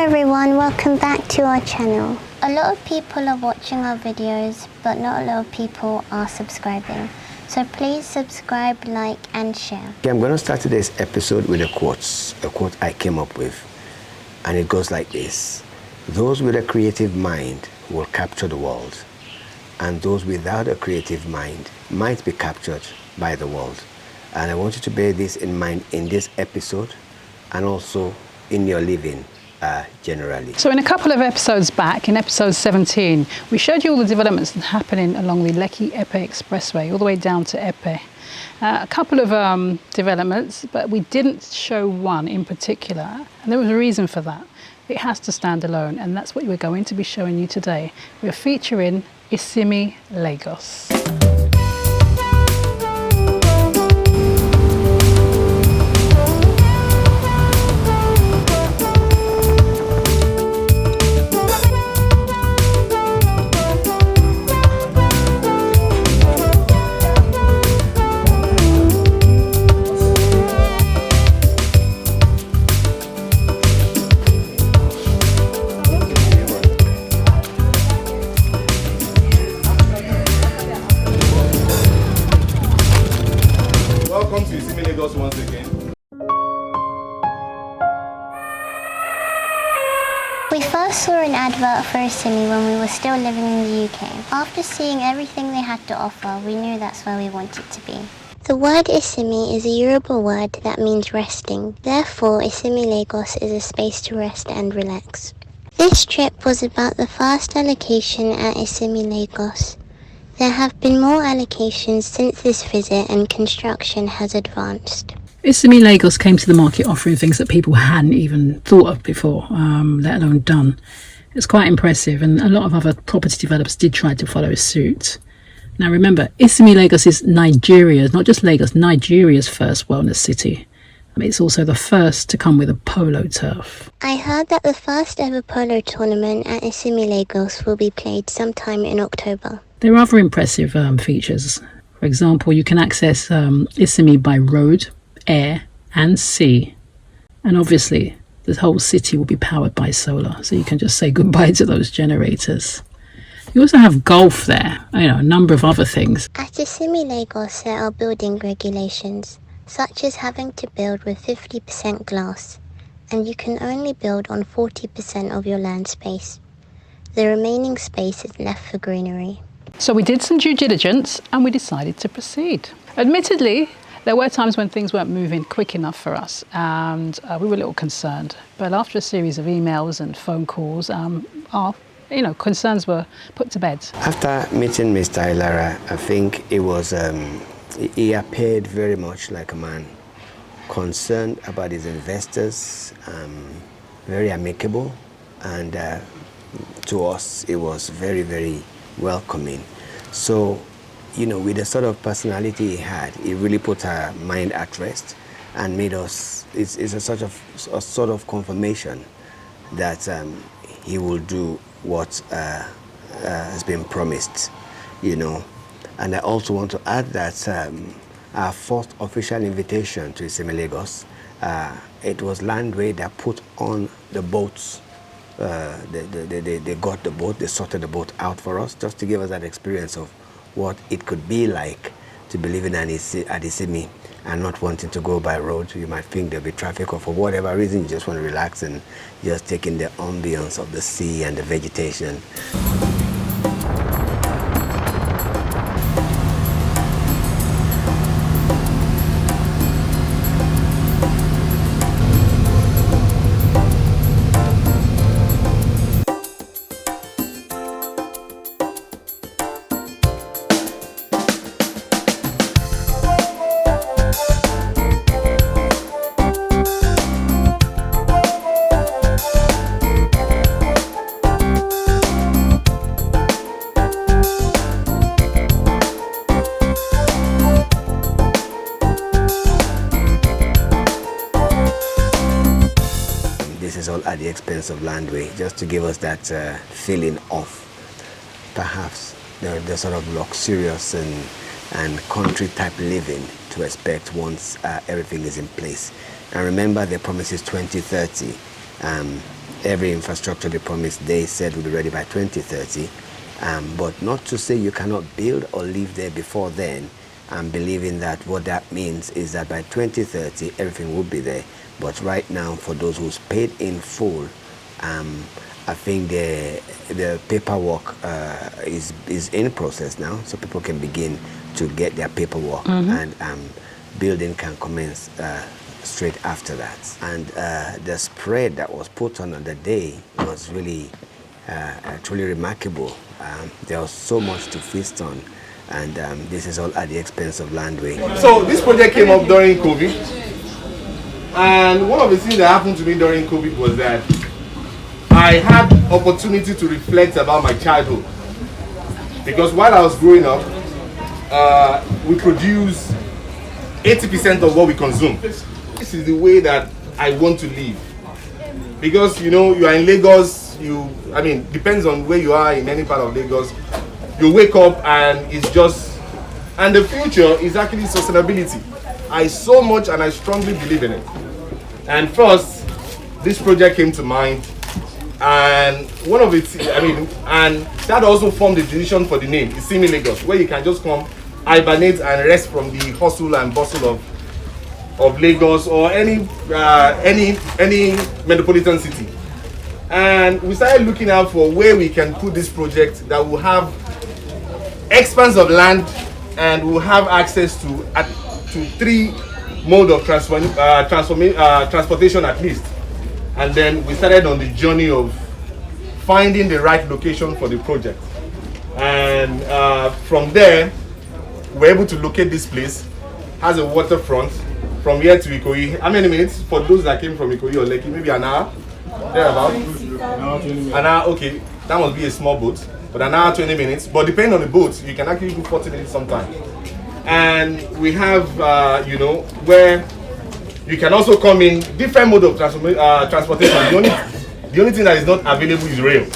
everyone, welcome back to our channel. A lot of people are watching our videos, but not a lot of people are subscribing. So please subscribe, like and share. Okay, I'm going to start today's episode with a quote I came up with. And it goes like this: those with a creative mind will capture the world, and those without a creative mind might be captured by the world. And I want you to bear this in mind in this episode and also in your living generally. So in a couple of episodes back, in episode 17, we showed you all the developments happening along the Lekki-Epe Expressway, all the way down to Epe. A couple of developments, but we didn't show one in particular, and there was a reason for that. It has to stand alone, and that's what we're going to be showing you today. We're featuring ISIMI Lagos. Welcome to ISIMI Lagos once again. We first saw an advert for ISIMI when we were still living in the UK. After seeing everything they had to offer, we knew that's where we wanted to be. The word ISIMI is a Yoruba word that means resting. Therefore, ISIMI Lagos is a space to rest and relax. This trip was about the first allocation at ISIMI Lagos. There have been more allocations since this visit and construction has advanced. ISIMI Lagos came to the market offering things that people hadn't even thought of before, let alone done. It's quite impressive, and a lot of other property developers did try to follow suit. Now remember, ISIMI Lagos is Nigeria's, not just Lagos, Nigeria's first wellness city. It's also the first to come with a polo turf. I heard that the first ever polo tournament at ISIMI Lagos will be played sometime in October. There are other impressive features. For example, you can access ISIMI by road, air and sea. And obviously, the whole city will be powered by solar, so you can just say goodbye to those generators. You also have golf there, a number of other things. At ISIMI Lagos, there are building regulations, such as having to build with 50% glass, and you can only build on 40% of your land space. The remaining space is left for greenery. So we did some due diligence and we decided to proceed. Admittedly, there were times when things weren't moving quick enough for us, and we were a little concerned. But after a series of emails and phone calls, our concerns were put to bed. After meeting Mr. Ilara, I think it was he appeared very much like a man concerned about his investors, very amicable, and to us it was very, very welcoming. So, with the sort of personality he had, it really put our mind at rest and made us, it's a sort of confirmation that he will do what has been promised, And I also want to add that our first official invitation to ISIMI Lagos, it was Landway that put on the boats. They got the boat, they sorted the boat out for us, just to give us that experience of what it could be like to be living at ISIMI and not wanting to go by road. You might think there'll be traffic, or for whatever reason you just want to relax and just take in the ambience of the sea and the vegetation. All at the expense of Landway, just to give us that feeling of perhaps the sort of luxurious and country type living to expect once everything is in place. And remember, the promise is 2030. every infrastructure they promised, they said will be ready by 2030. But not to say you cannot build or live there before then. I'm believing that what that means is that by 2030, everything will be there. But right now, for those who's paid in full, I think the paperwork is in process now, so people can begin to get their paperwork, and building can commence straight after that. And the spread that was put on the day was really truly remarkable. There was so much to feast on, and this is all at the expense of landway. So this project came up during COVID, and one of the things that happened to me during COVID was that I had opportunity to reflect about my childhood, because while I was growing up, we produce 80% of what we consume. This is the way that I want to live, because you know, you are in Lagos. Depends on where you are in any part of Lagos. You wake up and it's just, and the future is actually sustainability. I so much and I strongly believe in it. And first, this project came to mind, and one of it, and that also formed the decision for the name, ISIMI Lagos, where you can just come, hibernate and rest from the hustle and bustle of Lagos or any metropolitan city. And we started looking out for where we can put this project that will have expanse of land and will have access to 3 mode of transportation at least. And then we started on the journey of finding the right location for the project. And from there, we're able to locate this place. Has a waterfront from here to Ikoyi. How many minutes for those that came from Ikoyi or Lekki? Maybe an hour? Thereabout? An hour, okay. That must be a small boat. But an hour, 20 minutes. But depending on the boat, you can actually do 40 minutes sometimes. And we have, where you can also come in different mode of transportation. The only thing that is not available is rail.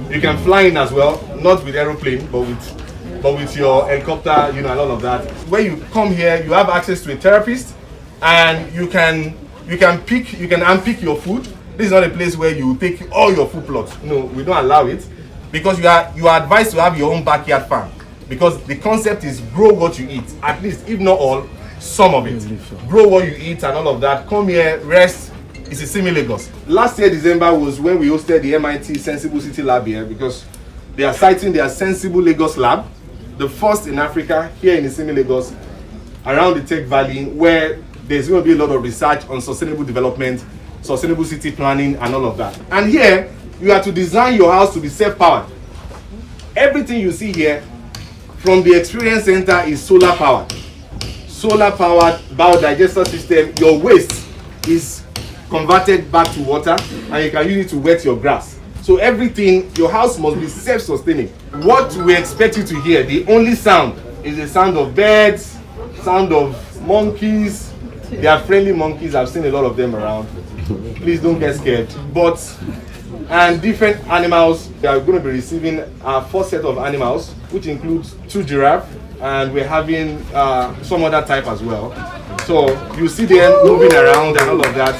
You can fly in as well, not with aeroplane, but with your helicopter, and all of that. When you come here, you have access to a therapist, and you can unpick your food. This is not a place where you take all your food plots. No, we don't allow it, because you are advised to have your own backyard farm, because the concept is grow what you eat, at least if not all, some of it. Grow what you eat and all of that. Come here, rest. It's ISIMI Lagos. Last year December was when we hosted the MIT Sensible City Lab here, because they are citing their Sensible Lagos Lab, the first in Africa, here in ISIMI Lagos, around the Tech Valley, where there's going to be a lot of research on sustainable development, sustainable city planning and all of that. And here, you have to design your house to be self-powered. Everything you see here from the experience center is solar powered. Solar powered biodigester system. Your waste is converted back to water, and you can use it to wet your grass. So everything, your house must be self-sustaining. What we expect you to hear, the only sound is the sound of birds, sound of monkeys. They are friendly monkeys. I've seen a lot of them around. Please don't get scared. And different animals. They are going to be receiving our 4 set of animals, which includes 2 giraffes, and we're having some other type as well. So you see them moving around and all of that.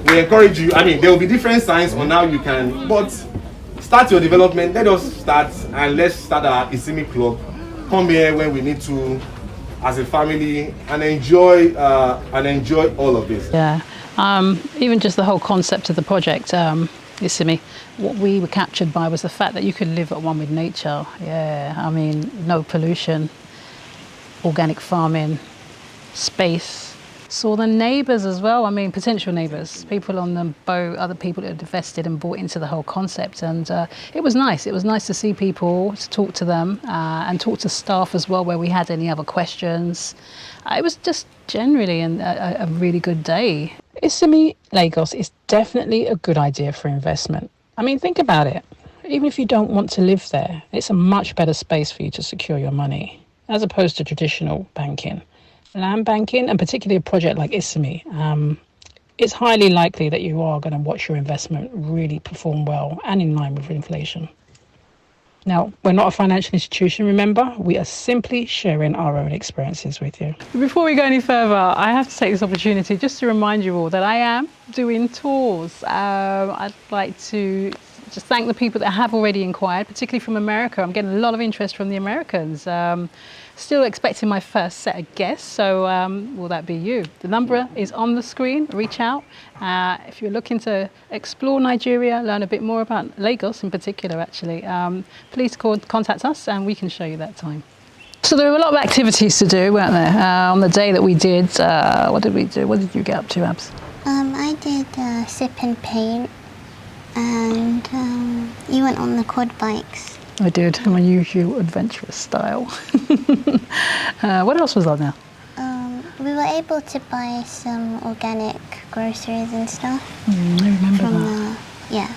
We encourage you. There will be different signs on how you can, but start your development. Let us start, and let's start our ISIMI club. Come here when we need to, as a family, and enjoy all of this. Yeah. Even just the whole concept of the project, ISIMI, what we were captured by was the fact that you could live at one with nature. Yeah, no pollution, organic farming, space. Saw the neighbours as well. Potential neighbours, people on the boat, other people that had invested and bought into the whole concept. And it was nice. It was nice to see people, to talk to them, and talk to staff as well, where we had any other questions. It was just generally a really good day. ISIMI Lagos is definitely a good idea for investment. Think about it. Even if you don't want to live there, it's a much better space for you to secure your money, as opposed to traditional banking. Land banking, and particularly a project like ISIMI, it's highly likely that you are going to watch your investment really perform well and in line with inflation. Now, we're not a financial institution, remember? We are simply sharing our own experiences with you. Before we go any further, I have to take this opportunity just to remind you all that I am doing tours. I'd like to just thank the people that have already inquired, particularly from America. I'm getting a lot of interest from the Americans. Still expecting my first set of guests, so will that be you? The number is on the screen. Reach out. If you're looking to explore Nigeria, learn a bit more about Lagos in particular, actually, please contact us and we can show you that time. So there were a lot of activities to do, weren't there? On the day that we did, what did we do? What did you get up to, Abs? I did sip and paint, and you went on the quad bikes. I did, in my usual adventurous style. What else was on there? We were able to buy some organic groceries and stuff. I remember that. Yeah.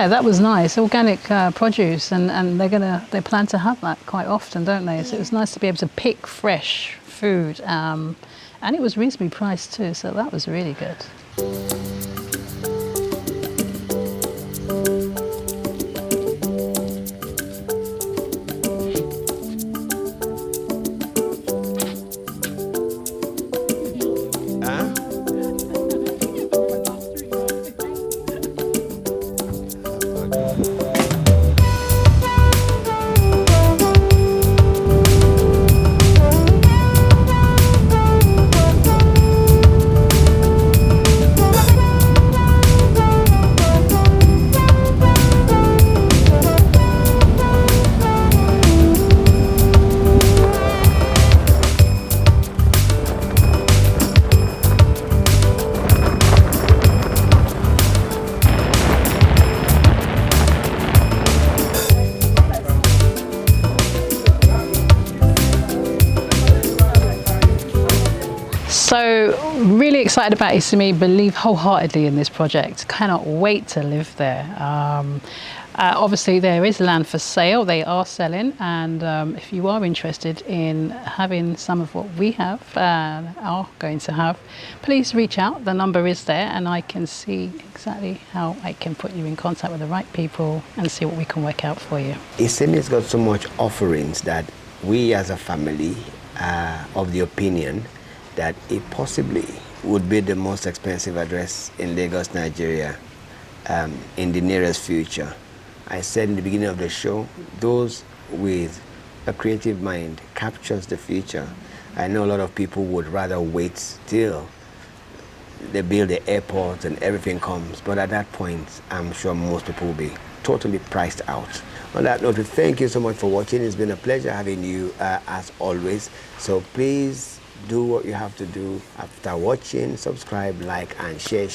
That was nice. Organic produce, and they plan to have that quite often, don't they? So it was nice to be able to pick fresh food, and it was reasonably priced too. So that was really good. So really excited about ISIMI, believe wholeheartedly in this project. Cannot wait to live there. Obviously there is land for sale, they are selling, and if you are interested in having some of what we have are going to have, please reach out. The number is there and I can see exactly how I can put you in contact with the right people and see what we can work out for you. ISIMI's got so much offerings that we as a family are of the opinion that it possibly would be the most expensive address in Lagos, Nigeria in the nearest future. I said in the beginning of the show, those with a creative mind captures the future. I know a lot of people would rather wait till they build the airport and everything comes, but at that point, I'm sure most people will be totally priced out. On that note, thank you so much for watching. It's been a pleasure having you as always. So please do what you have to do after watching. Subscribe, like, and share.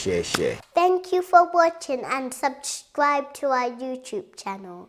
Thank you for watching and subscribe to our YouTube channel.